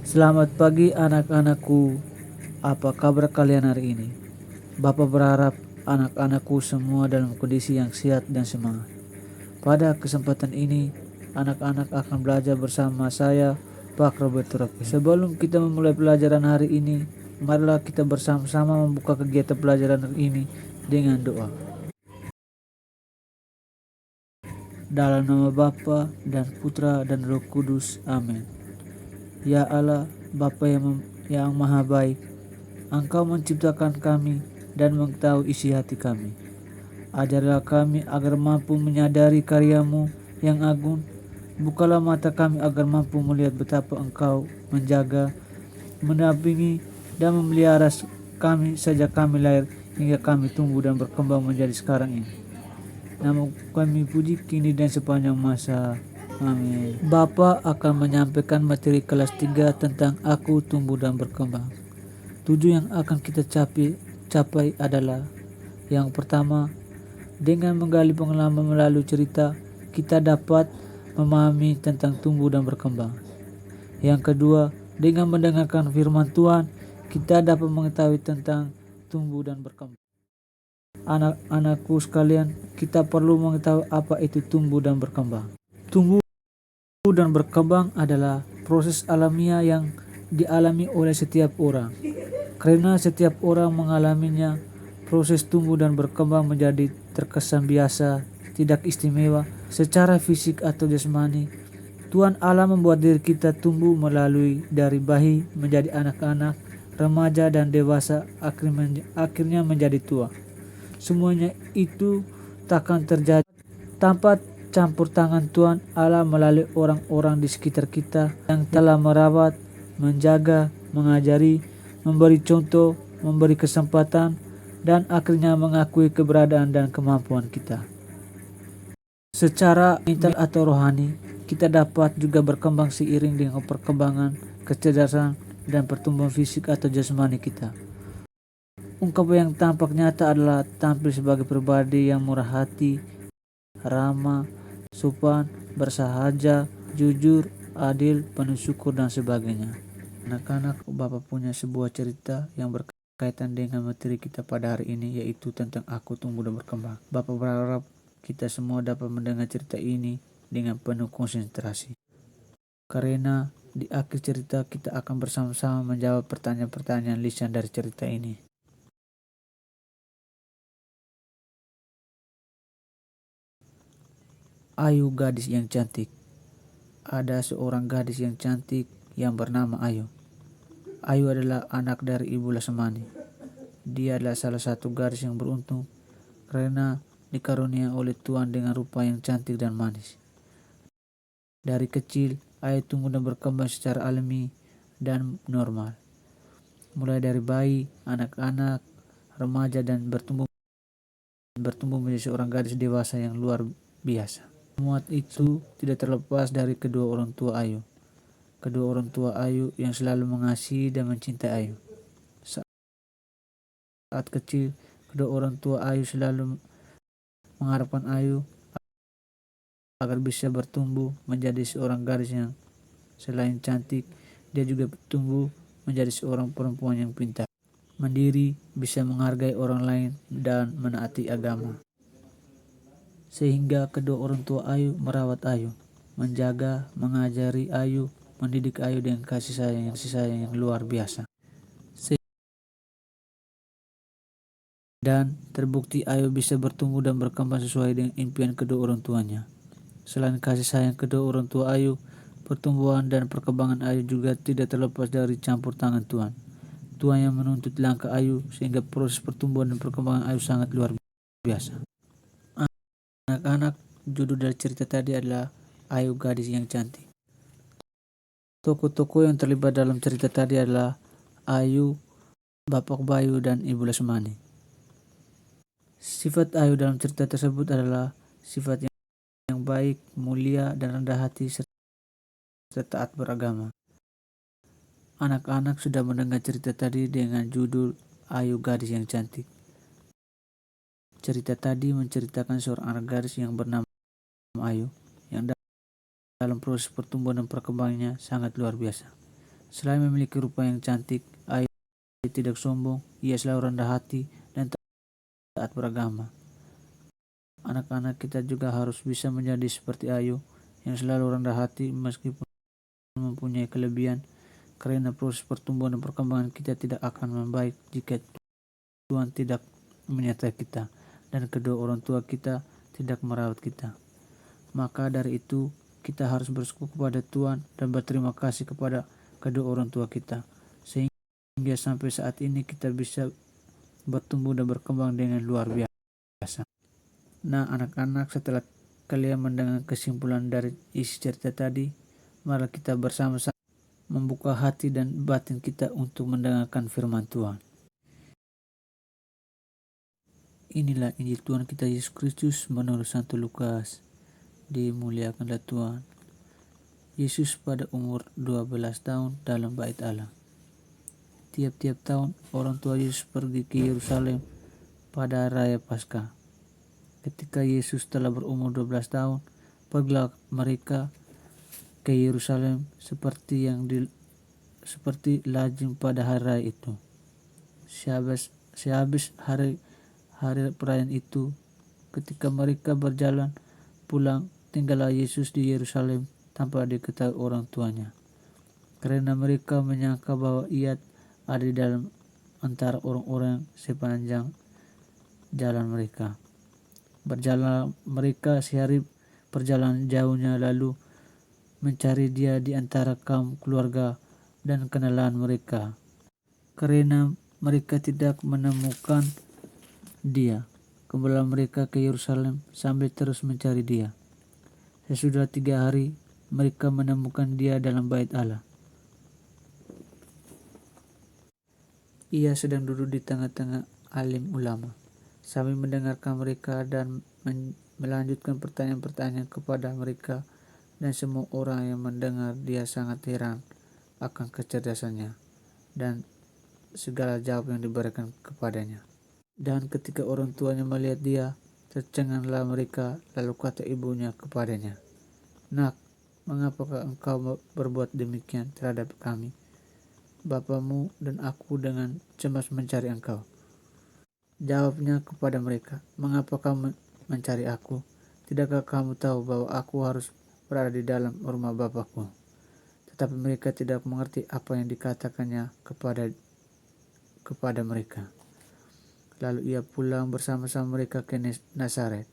Selamat pagi anak-anakku, apa kabar kalian hari ini? Bapak berharap anak-anakku semua dalam kondisi yang sehat dan semangat. Pada kesempatan ini, anak-anak akan belajar bersama saya, Pak Roberto Rapi. Sebelum kita memulai pelajaran hari ini, marilah kita bersama-sama membuka kegiatan pelajaran hari ini dengan doa. Dalam nama Bapa dan Putra dan Roh Kudus, amin. Ya Allah, Bapa yang maha baik, Engkau menciptakan kami dan mengetahui isi hati kami. Ajarlah kami agar mampu menyadari karya-Mu yang agung. Bukalah mata kami agar mampu melihat betapa Engkau menjaga, mendampingi, dan memelihara kami sejak kami lahir hingga kami tumbuh dan berkembang menjadi sekarang ini. Nama kami puji kini dan sepanjang masa. Amin. Bapak akan menyampaikan materi kelas 3 tentang aku tumbuh dan berkembang. Tujuan yang akan kita capai adalah: yang pertama, dengan menggali pengalaman melalui cerita, kita dapat memahami tentang tumbuh dan berkembang. Yang kedua, dengan mendengarkan firman Tuhan, kita dapat mengetahui tentang tumbuh dan berkembang. Anak-anakku sekalian, kita perlu mengetahui apa itu tumbuh dan berkembang. Tumbuh dan berkembang adalah proses alamiah yang dialami oleh setiap orang. Karena setiap orang mengalaminya, proses tumbuh dan berkembang menjadi terkesan biasa, tidak istimewa secara fisik atau jasmani. Tuhan Allah membuat diri kita tumbuh melalui dari bayi menjadi anak-anak, remaja dan dewasa, akhirnya menjadi tua. Semuanya itu takkan terjadi tanpa campur tangan Tuhan Allah melalui orang-orang di sekitar kita yang telah merawat, menjaga, mengajari, memberi contoh, memberi kesempatan, dan akhirnya mengakui keberadaan dan kemampuan kita. Secara mental atau rohani, kita dapat juga berkembang seiring dengan perkembangan, kecerdasan, dan pertumbuhan fisik atau jasmani kita. Ungkapan yang tampak nyata adalah tampil sebagai pribadi yang murah hati, ramah, sopan, bersahaja, jujur, adil, penuh syukur, dan sebagainya. Anak-anak, Bapak punya sebuah cerita yang berkaitan dengan materi kita pada hari ini, yaitu tentang aku tumbuh dan berkembang. Bapak berharap kita semua dapat mendengar cerita ini dengan penuh konsentrasi. Karena di akhir cerita kita akan bersama-sama menjawab pertanyaan-pertanyaan lisan dari cerita ini. Ayu, gadis yang cantik. Ada seorang gadis yang cantik yang bernama Ayu. Ayu adalah anak dari Ibu Lasemani. Dia adalah salah satu gadis yang beruntung karena dikarunia oleh Tuhan dengan rupa yang cantik dan manis. Dari kecil, Ayu tumbuh dan berkembang secara alami dan normal. Mulai dari bayi, anak-anak, remaja, dan bertumbuh menjadi seorang gadis dewasa yang luar biasa. Semua itu tidak terlepas dari kedua orang tua Ayu. Kedua orang tua Ayu yang selalu mengasihi dan mencintai Ayu. Saat kecil, kedua orang tua Ayu selalu mengharapkan Ayu agar bisa bertumbuh menjadi seorang gadis yang selain cantik, dia juga tumbuh menjadi seorang perempuan yang pintar, mandiri, bisa menghargai orang lain, dan menaati agama. Sehingga kedua orang tua Ayu merawat Ayu, menjaga, mengajari Ayu, mendidik Ayu dengan kasih sayang yang luar biasa. Dan terbukti Ayu bisa bertumbuh dan berkembang sesuai dengan impian kedua orang tuanya. Selain kasih sayang kedua orang tua Ayu, pertumbuhan dan perkembangan Ayu juga tidak terlepas dari campur tangan Tuhan. Tuhan yang menuntut langkah Ayu sehingga proses pertumbuhan dan perkembangan Ayu sangat luar biasa. Anak-anak, judul dari cerita tadi adalah Ayu, gadis yang cantik. Tokoh-tokoh yang terlibat dalam cerita tadi adalah Ayu, Bapak Bayu, dan Ibu Lesmani. Sifat Ayu dalam cerita tersebut adalah sifat yang baik, mulia, dan rendah hati serta taat beragama. Anak-anak sudah mendengar cerita tadi dengan judul Ayu, gadis yang cantik. Cerita tadi menceritakan seorang anak gadis yang bernama Ayu yang dalam proses pertumbuhan dan perkembangannya sangat luar biasa. Selain memiliki rupa yang cantik, Ayu tidak sombong, ia selalu rendah hati dan taat beragama. Anak-anak kita juga harus bisa menjadi seperti Ayu yang selalu rendah hati meskipun mempunyai kelebihan, karena proses pertumbuhan dan perkembangan kita tidak akan membaik jika Tuhan tidak menyertai kita dan kedua orang tua kita tidak merawat kita. Maka dari itu kita harus bersyukur kepada Tuhan dan berterima kasih kepada kedua orang tua kita, sehingga sampai saat ini kita bisa bertumbuh dan berkembang dengan luar biasa. Nah anak-anak, setelah kalian mendengar kesimpulan dari isi cerita tadi, mari kita bersama-sama membuka hati dan batin kita untuk mendengarkan firman Tuhan. Inilah Injil Tuhan kita Yesus Kristus menurut Santo Lukas. Dimuliakanlah Tuhan. Yesus pada umur 12 tahun dalam bait Allah. Tiap-tiap tahun orang tua Yesus pergi ke Yerusalem pada Raya Paskah. Ketika Yesus telah berumur 12 tahun, pergilah mereka ke Yerusalem seperti lazim pada hari raya itu. Sehabis hari perayaan itu, ketika mereka berjalan pulang, tinggallah Yesus di Yerusalem tanpa diketahui orang tuanya, karena mereka menyangka bahwa ia ada di dalam antara orang-orang sepanjang jalan mereka. Berjalan mereka sehari perjalanan jauhnya, lalu mencari dia di antara kaum keluarga dan kenalan mereka. Karena mereka tidak menemukan dia, kembali mereka ke Yerusalem sambil terus mencari dia. Sesudah 3 hari, mereka menemukan dia dalam bait Allah. Ia sedang duduk di tengah-tengah alim ulama, sambil mendengarkan mereka dan melanjutkan pertanyaan-pertanyaan kepada mereka, dan semua orang yang mendengar dia sangat heran akan kecerdasannya dan segala jawab yang diberikan kepadanya. Dan ketika orang tuanya melihat dia, tercenganglah mereka, lalu kata ibunya kepadanya, "Nak, mengapakah engkau berbuat demikian terhadap kami? Bapamu dan aku dengan cemas mencari engkau." Jawabnya kepada mereka, "Mengapa kamu mencari aku? Tidakkah kamu tahu bahwa aku harus berada di dalam rumah Bapakku?" Tetapi mereka tidak mengerti apa yang dikatakannya kepada mereka. Lalu ia pulang bersama-sama mereka ke Nazaret,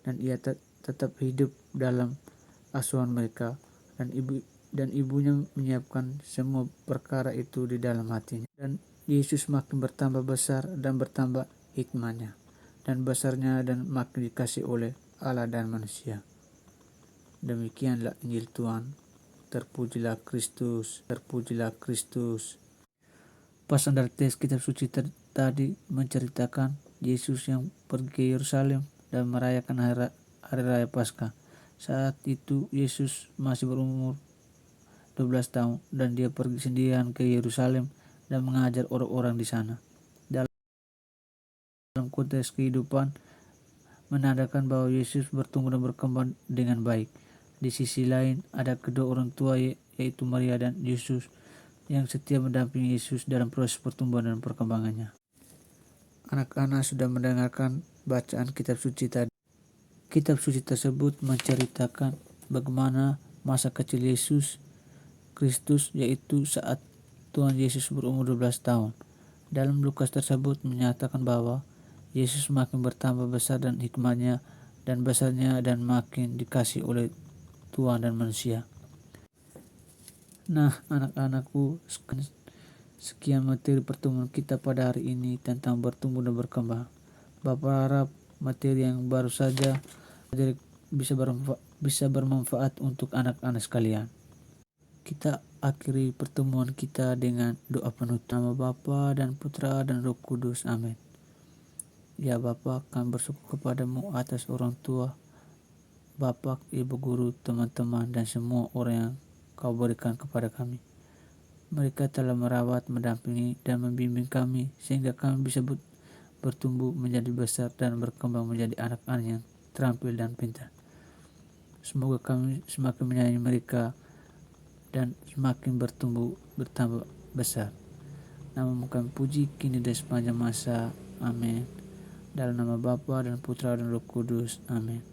dan ia tetap hidup dalam asuhan mereka, dan ibunya menyiapkan semua perkara itu di dalam hatinya. Dan Yesus makin bertambah besar dan bertambah hikmahnya dan besarnya, dan makin dikasih oleh Allah dan manusia. Demikianlah Injil Tuhan. Terpujilah Kristus, terpujilah Kristus. Pasang dari teks kitab suci tadi menceritakan Yesus yang pergi ke Yerusalem dan merayakan hari raya Paskah. Saat itu Yesus masih berumur 12 tahun dan dia pergi sendirian ke Yerusalem dan mengajar orang-orang di sana. Dalam konteks kehidupan menandakan bahwa Yesus bertumbuh dan berkembang dengan baik. Di sisi lain ada kedua orang tua yaitu Maria dan Yesus yang setia mendampingi Yesus dalam proses pertumbuhan dan perkembangannya. Anak-anak sudah mendengarkan bacaan kitab suci tadi. Kitab suci tersebut menceritakan bagaimana masa kecil Yesus Kristus, yaitu saat Tuhan Yesus berumur 12 tahun. Dalam Lukas tersebut menyatakan bahwa Yesus makin bertambah besar dan hikmatnya dan besarnya dan makin dikasih oleh Tuhan dan manusia. Nah anak-anakku, sekian materi pertemuan kita pada hari ini tentang bertumbuh dan berkembang. Bapak harap materi yang baru saja bisa bermanfaat untuk anak-anak sekalian. Kita akhiri pertemuan kita dengan doa penutup. Nama Bapa dan Putra dan Roh Kudus. Amin. Ya Bapa, kami bersyukur kepadamu atas orang tua, Bapak, Ibu Guru, teman-teman, dan semua orang yang Kau berikan kepada kami. Mereka telah merawat, mendampingi, dan membimbing kami sehingga kami bisa bertumbuh menjadi besar dan berkembang menjadi anak-anak yang terampil dan pintar. Semoga kami semakin menyayangi mereka dan semakin bertambah besar. Namamu kami puji kini dan sepanjang masa. Amin. Dalam nama Bapa dan Putra dan Roh Kudus. Amin.